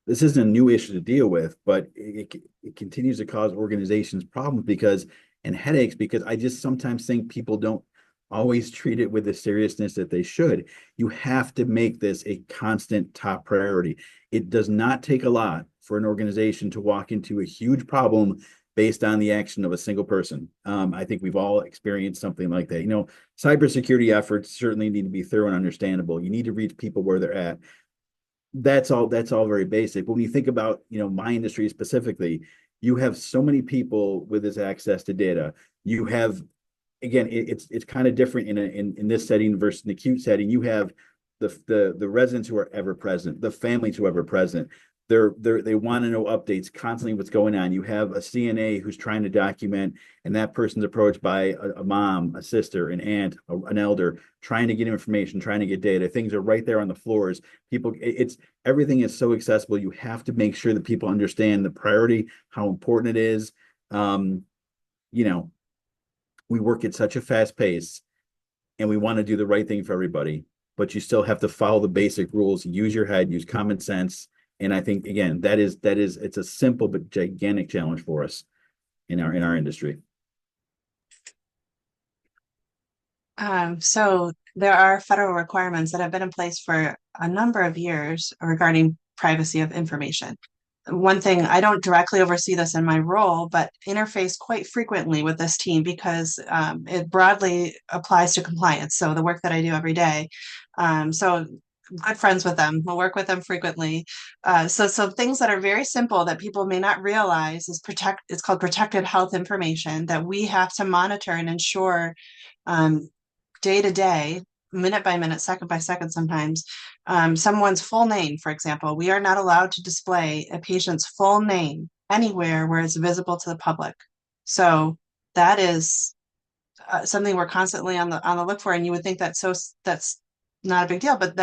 this isn't a new issue to deal with, but it continues to cause organizations problems and headaches because I just sometimes think people don't always treat it with the seriousness that they should. You have to make this a constant top priority. It does not take a lot for an organization to walk into a huge problem based on the action of a single person. I think we've all experienced something like that. Cybersecurity efforts certainly need to be thorough and understandable. You need to reach people where they're at. That's all very basic. But when you think about, my industry specifically, you have so many people with this access to data. You have, again, it's kind of different in this setting versus an acute setting. You have the residents who are ever present, the families who are ever present. They want to know updates constantly, what's going on. You have a CNA who's trying to document, and that person's approached by a mom, a sister, an aunt, an elder, trying to get information, trying to get data. Things are right there on the floors. Everything is so accessible. You have to make sure that people understand the priority, how important it is. We work at such a fast pace, and we want to do the right thing for everybody, but you still have to follow the basic rules, use your head, use common sense. And I think, again, it's a simple but gigantic challenge for us in our industry. So there are federal requirements that have been in place for a number of years regarding privacy of information. One thing, I don't directly oversee this in my role, but interface quite frequently with this team because it broadly applies to compliance. So the work that I do every day. So good friends with them. We'll work with them frequently. So things that are very simple that people may not realize it's called protected health information that we have to monitor and ensure day to day, minute by minute, second by second sometimes. Someone's full name, for example, we are not allowed to display a patient's full name anywhere where it's visible to the public. So that is something we're constantly on the look for, and you would think that's not a big deal, but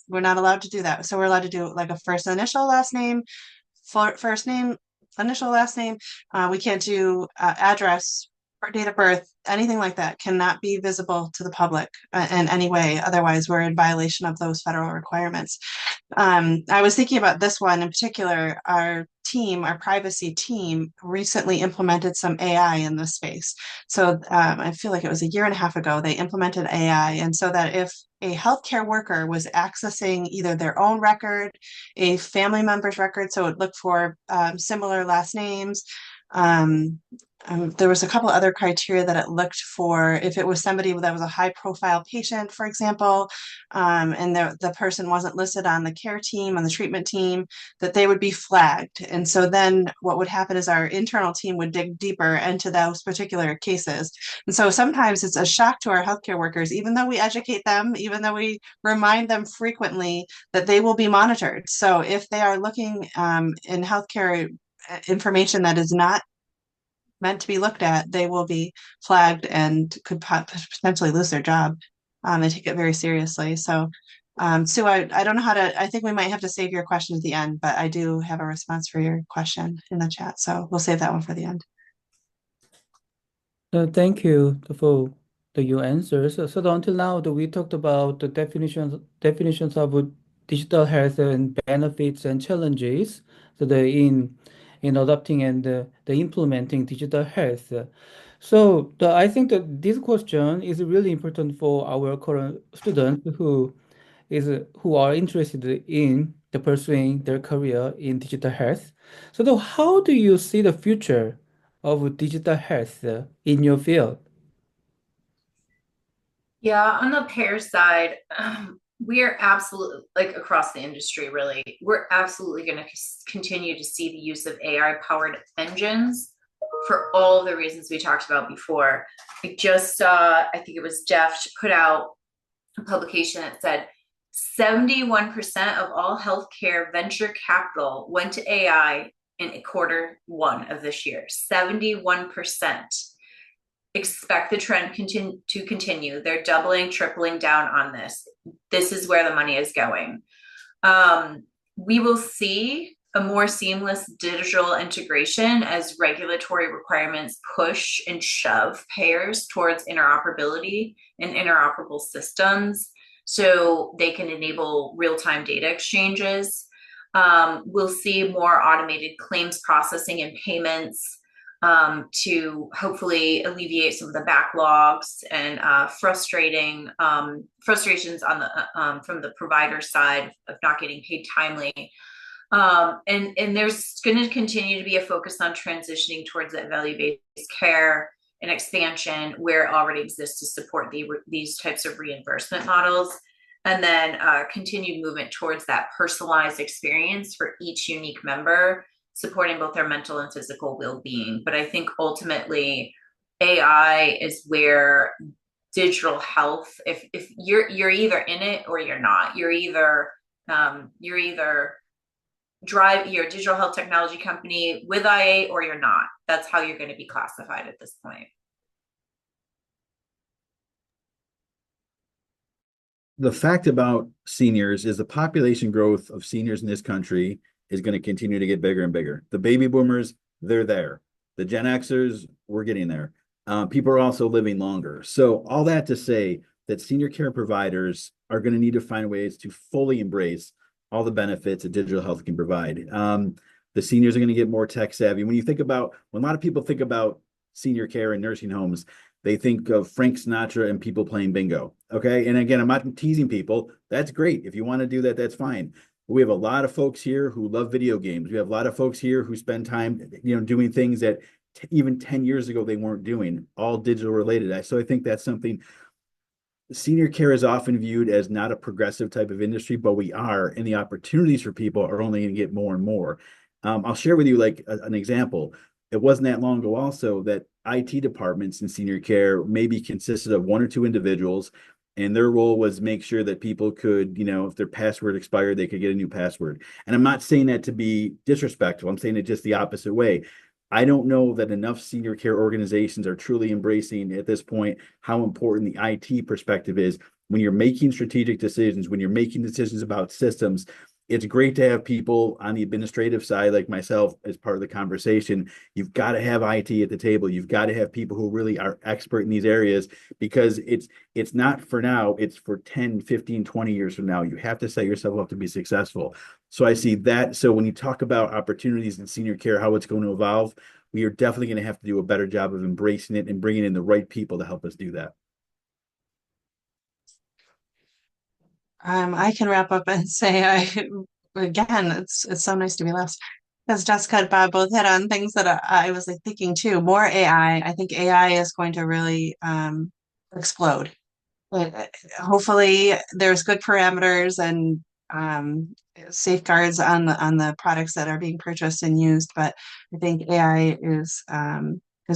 we're not allowed to do that. So we're allowed to do like a first initial, last name, first name, initial, last name. We can't do address or date of birth, anything like that cannot be visible to the public in any way. Otherwise, we're in violation of those federal requirements. I was thinking about this one in particular. Our privacy team, recently implemented some AI in this space. So I feel like it was a year and a half ago, they implemented AI. And so that if a healthcare worker was accessing either their own record, a family member's record, so it looked for similar last names, there was a couple other criteria that it looked for if it was somebody that was a high profile patient, for example, and the person wasn't listed on the care team, on the treatment team, that they would be flagged. And so then what would happen is our internal team would dig deeper into those particular cases. And so sometimes it's a shock to our healthcare workers, even though we educate them, even though we remind them frequently that they will be monitored. So if they are looking in healthcare information that is not meant to be looked at, they will be flagged and could potentially lose their job. They take it very seriously. So, Sue, I don't know I think we might have to save your question at the end, but I do have a response for your question in the chat. So we'll save that one for the end. Thank you for your answers. So until now, we talked about the definitions of digital health and benefits and challenges. So in adopting and the implementing digital health. So I think that this question is really important for our current students who are interested in they're pursuing their career in digital health. So though, how do you see the future of digital health in your field? Yeah, on the payer side, we are absolutely, like across the industry, really, we're absolutely going to continue to see the use of AI powered engines for all the reasons we talked about before. I just saw, I think it was Jeff put out a publication that said 71% of all healthcare venture capital went to AI in quarter one of this year. 71%. Expect the trend to continue. They're doubling, tripling down on this. This is where the money is going. We will see a more seamless digital integration as regulatory requirements push and shove payers towards interoperability and interoperable systems so they can enable real-time data exchanges. We'll see more automated claims processing and payments to hopefully alleviate some of the backlogs and frustrations on the from the provider side of not getting paid timely. And there's going to continue to be a focus on transitioning towards that value-based care and expansion where it already exists to support these types of reimbursement models. And then continued movement towards that personalized experience for each unique member, supporting both their mental and physical well-being. But I think ultimately AI is where digital health, if you're either in it or you're not, you're either you're a digital health technology company with IA or you're not. That's how you're going to be classified at this point. The fact about seniors is the population growth of seniors in this country is going to continue to get bigger and bigger. The baby boomers, they're there. The Gen Xers, we're getting there. People are also living longer. So all that to say that senior care providers are going to need to find ways to fully embrace all the benefits that digital health can provide. The seniors are going to get more tech savvy. When a lot of people think about senior care and nursing homes, they think of Frank Sinatra and people playing bingo. Okay. And again, I'm not teasing people. That's great. If you want to do that, that's fine. But we have a lot of folks here who love video games. We have a lot of folks here who spend time, doing things that even 10 years ago they weren't doing, all digital related. So I think that's something. Senior care is often viewed as not a progressive type of industry, but we are, and the opportunities for people are only going to get more and more. I'll share with you like an example. It wasn't that long ago also that IT departments in senior care maybe consisted of one or two individuals, and their role was make sure that people could, if their password expired, they could get a new password. And I'm not saying that to be disrespectful. I'm saying it just the opposite way. I don't know that enough senior care organizations are truly embracing at this point how important the IT perspective is when you're making strategic decisions, when you're making decisions about systems. It's great to have people on the administrative side like myself as part of the conversation. You've got to have IT at the table. You've got to have people who really are expert in these areas because it's not for now, it's for 10, 15, 20 years from now. You have to set yourself up to be successful. So I see that. So when you talk about opportunities in senior care, how it's going to evolve, we are definitely going to have to do a better job of embracing it and bringing in the right people to help us do that. I can wrap up and say, again, it's so nice to be last. Because Jessica and Bob both hit on things that I was like thinking too. More AI. I think AI is going to really explode. But hopefully, there's good parameters and safeguards on the products that are being purchased and used. But I think AI is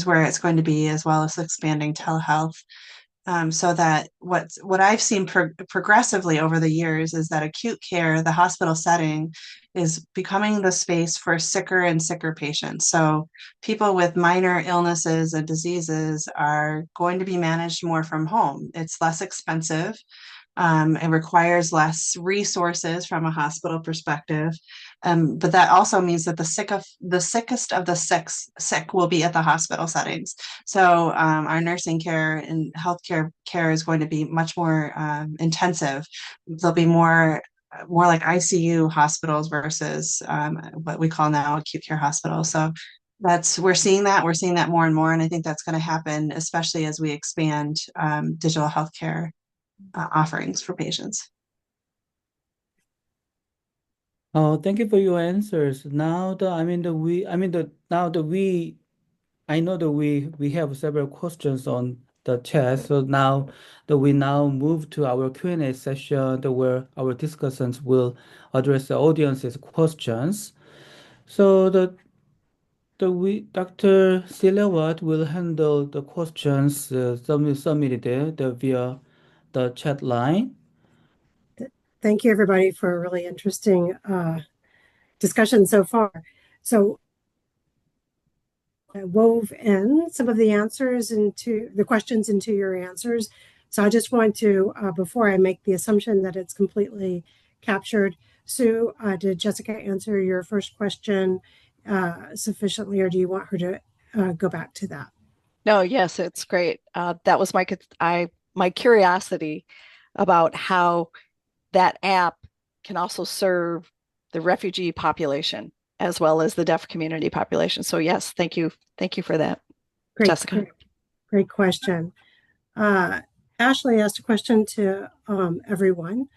where it's going to be, as well as expanding telehealth. So that what I've seen progressively over the years is that acute care, the hospital setting, is becoming the space for sicker and sicker patients. So people with minor illnesses and diseases are going to be managed more from home. It's less expensive. It requires less resources from a hospital perspective. But that also means that the sickest of the sick will be at the hospital settings. So our nursing care and healthcare care is going to be much more intensive. There'll be more like ICU hospitals versus what we call now acute care hospitals. So we're seeing that more and more. And I think that's going to happen, especially as we expand digital healthcare offerings for patients. Thank you for your answers. Now the I mean the we I mean the now the we I know that we have several questions on the chat. So now that we now move to our Q&A session where our discussants will address the audience's questions. So Dr. Celia Watt will handle the questions submitted via the chat line. Thank you, everybody, for a really interesting discussion so far. So I wove in some of the answers into the questions into your answers. So I just want to, before I make the assumption that it's completely captured, Sue, did Jessica answer your first question sufficiently, or do you want her to go back to that? No, yes, it's great. That was my curiosity about how that app can also serve the refugee population as well as the deaf community population. So yes, thank you for that, Great, Jessica. Great question. Ashley asked a question to everyone.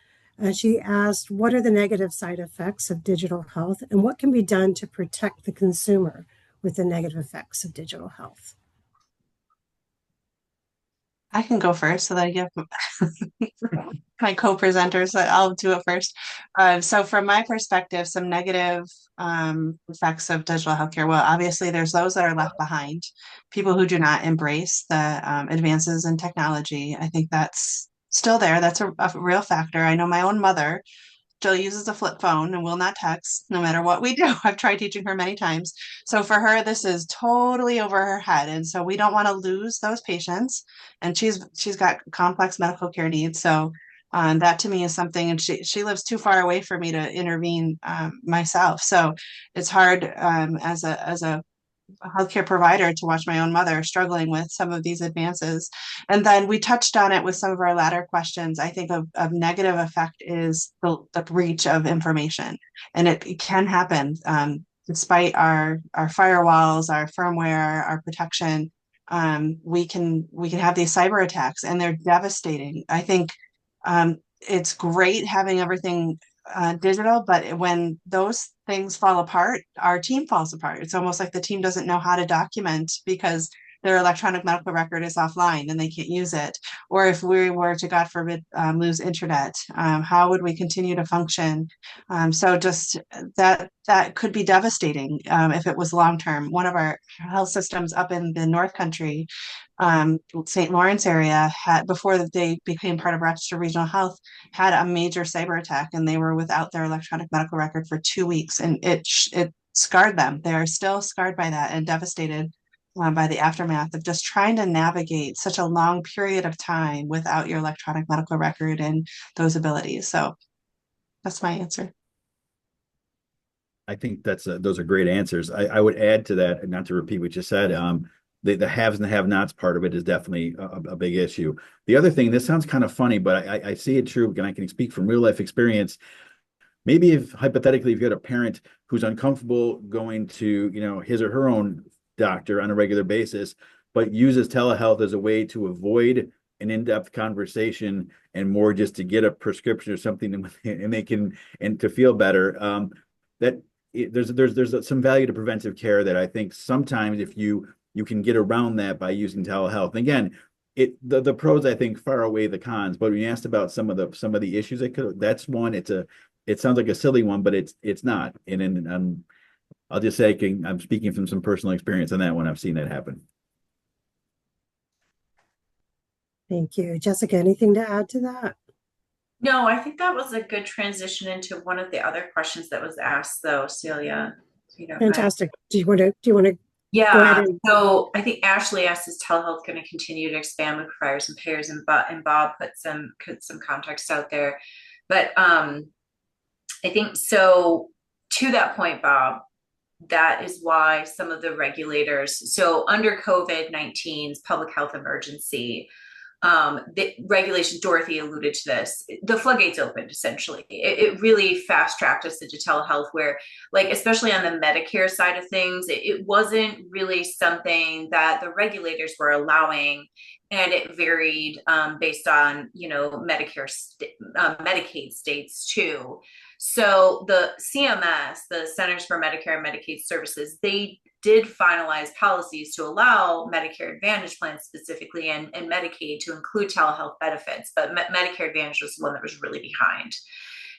She asked, what are the negative side effects of digital health, and what can be done to protect the consumer with the negative effects of digital health? I can go first so that I give my co-presenters. I'll do it first. So from my perspective, some negative effects of digital healthcare. Well, obviously there's those that are left behind, people who do not embrace the advances in technology. I think that's still there. That's a real factor. I know my own mother still uses a flip phone and will not text no matter what we do. I've tried teaching her many times. So for her, this is totally over her head. And so we don't want to lose those patients. And she's got complex medical care needs. So that to me is something, and she lives too far away for me to intervene myself. So it's hard as a healthcare provider to watch my own mother struggling with some of these advances. And then we touched on it with some of our latter questions. I think of negative effect is the breach of information. And it can happen despite our firewalls, our firmware, our protection. We can have these cyber attacks, and they're devastating. I think it's great having everything digital, but when those things fall apart, our team falls apart. It's almost like the team doesn't know how to document because their electronic medical record is offline and they can't use it. Or if we were to, God forbid, lose internet, how would we continue to function? So just that could be devastating if it was long term. One of our health systems up in the North Country, St. Lawrence area, had, before they became part of Rochester Regional Health, had a major cyber attack, and they were without their electronic medical record for 2 weeks, and it scarred them. They are still scarred by that and devastated by the aftermath of just trying to navigate such a long period of time without your electronic medical record and those abilities. So that's my answer. I think those are great answers. I would add to that, and not to repeat what you said, the haves and the have-nots part of it is definitely a big issue. The other thing, this sounds kind of funny, but I see it true, and I can speak from real life experience. Maybe if hypothetically you've got a parent who's uncomfortable going to his or her own doctor on a regular basis, but uses telehealth as a way to avoid an in-depth conversation and more just to get a prescription or something and to feel better. There's some value to preventive care that I think sometimes if you can get around that by using telehealth. And again, the pros I think far outweigh the cons. But when you asked about some of the issues that's one. It sounds like a silly one, but it's not. And I'll just say I'm speaking from some personal experience on that one. I've seen that happen. Thank you. Jessica, anything to add to that? No, I think that was a good transition into one of the other questions that was asked, though, Celia. Fantastic. Do you want to Yeah, go ahead and... So I think Ashley asked, is telehealth going to continue to expand with providers and payers? And Bob put some context out there. But I think so, to that point, Bob, that is why some of the regulators, so under COVID-19's public health emergency, the regulation, Dorothy alluded to this, the floodgates opened essentially. It really fast tracked us into telehealth where, like, especially on the Medicare side of things, it wasn't really something that the regulators were allowing. And it varied based on, Medicaid states too. So the CMS, the Centers for Medicare and Medicaid Services, they did finalize policies to allow Medicare Advantage plans specifically and Medicaid to include telehealth benefits, but Medicare Advantage was the one that was really behind.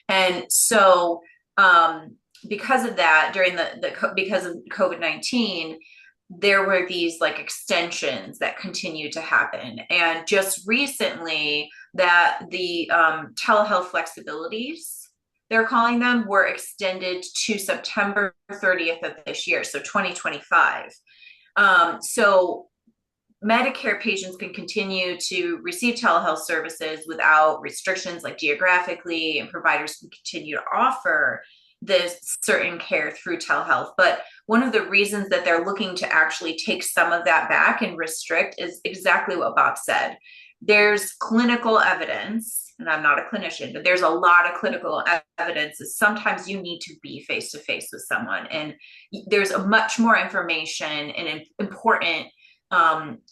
And so because of that, because of COVID-19, there were these like extensions that continued to happen. And just recently that the telehealth flexibilities, they're calling them, were extended to September 30th of this year, so 2025. So Medicare patients can continue to receive telehealth services without restrictions, like geographically, and providers can continue to offer this certain care through telehealth. But one of the reasons that they're looking to actually take some of that back and restrict is exactly what Bob said. There's clinical evidence, and I'm not a clinician, but there's a lot of clinical evidence that sometimes you need to be face to face with someone. And there's a much more information and important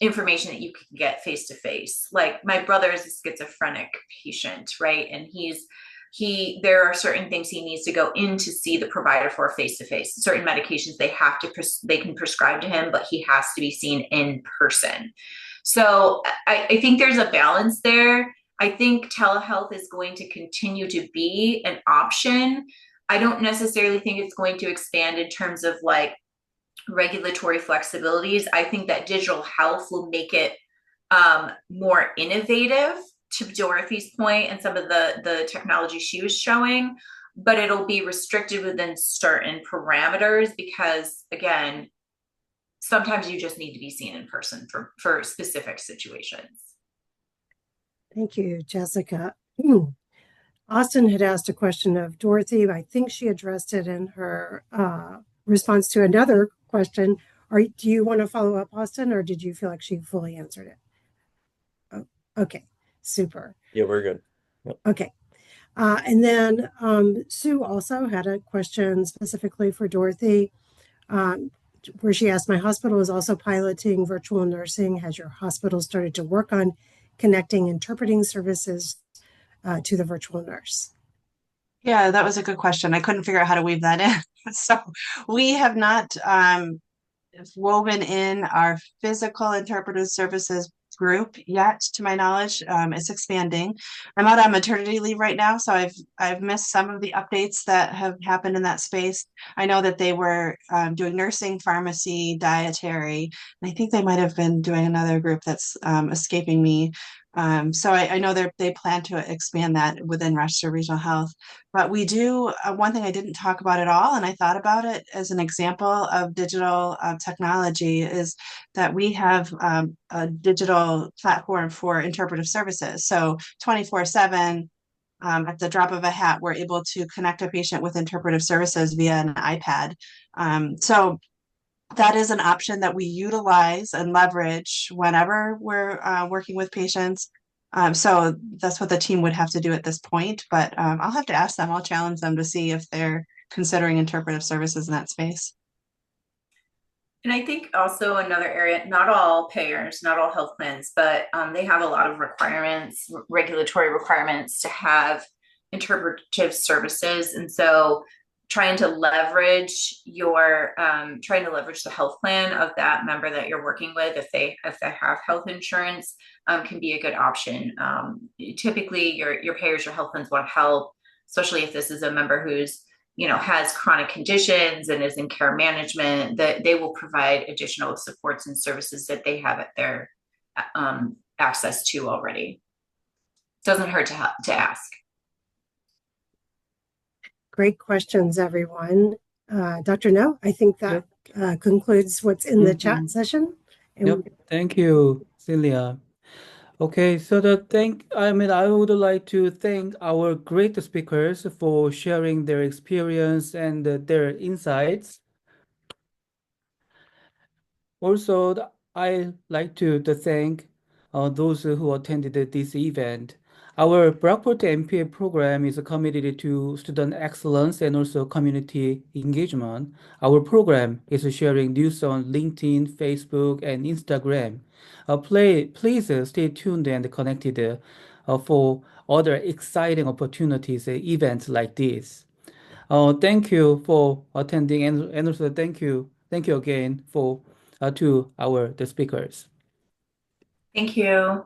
information that you can get face to face. Like my brother is a schizophrenic patient, right? And there are certain things he needs to go in to see the provider for face to face. Certain medications they can prescribe to him, but he has to be seen in person. So I think there's a balance there. I think telehealth is going to continue to be an option. I don't necessarily think it's going to expand in terms of like regulatory flexibilities. I think that digital health will make it more innovative, to Dorothy's point, and some of the technology she was showing, but it'll be restricted within certain parameters because, again, sometimes you just need to be seen in person for specific situations. Thank you, Jessica. Austin had asked a question of Dorothy. I think she addressed it in her response to another question. Do you want to follow up, Austin, or did you feel like she fully answered it? Oh, okay, super. Yeah, we're good. Yep. Okay. And then Sue also had a question specifically for Dorothy, where she asked, my hospital is also piloting virtual nursing. Has your hospital started to work on connecting interpreting services to the virtual nurse? Yeah, that was a good question. I couldn't figure out how to weave that in. So we have not woven in our physical interpretive services group yet, to my knowledge. It's expanding. I'm out on maternity leave right now, so I've missed some of the updates that have happened in that space. I know that they were doing nursing, pharmacy, dietary, and I think they might have been doing another group that's escaping me. So I know they plan to expand that within Rochester Regional Health. But we do, one thing I didn't talk about at all, and I thought about it as an example of digital technology, is that we have a digital platform for interpretive services. So 24/7, at the drop of a hat, we're able to connect a patient with interpretive services via an iPad. So that is an option that we utilize and leverage whenever we're working with patients. So that's what the team would have to do at this point, but I'll have to ask them. I'll challenge them to see if they're considering interpretive services in that space. And I think also another area, not all payers, not all health plans, but they have a lot of requirements, regulatory requirements to have interpretive services. And so trying to leverage the health plan of that member that you're working with, if they have health insurance, can be a good option. Typically your payers, your health plans want help, especially if this is a member who's has chronic conditions and is in care management, that they will provide additional supports and services that they have at their access to already. Doesn't hurt to ask. Great questions, everyone. Dr. No, I think that concludes what's in the chat session. Yep. Thank you, Celia. Okay, so I would like to thank our great speakers for sharing their experience and their insights. Also, I like to thank those who attended this event. Our Brockport MPA program is committed to student excellence and also community engagement. Our program is sharing news on LinkedIn, Facebook, and Instagram. Please stay tuned and connected for other exciting opportunities, events like this. Thank you for attending, and also thank you again for to the speakers. Thank you.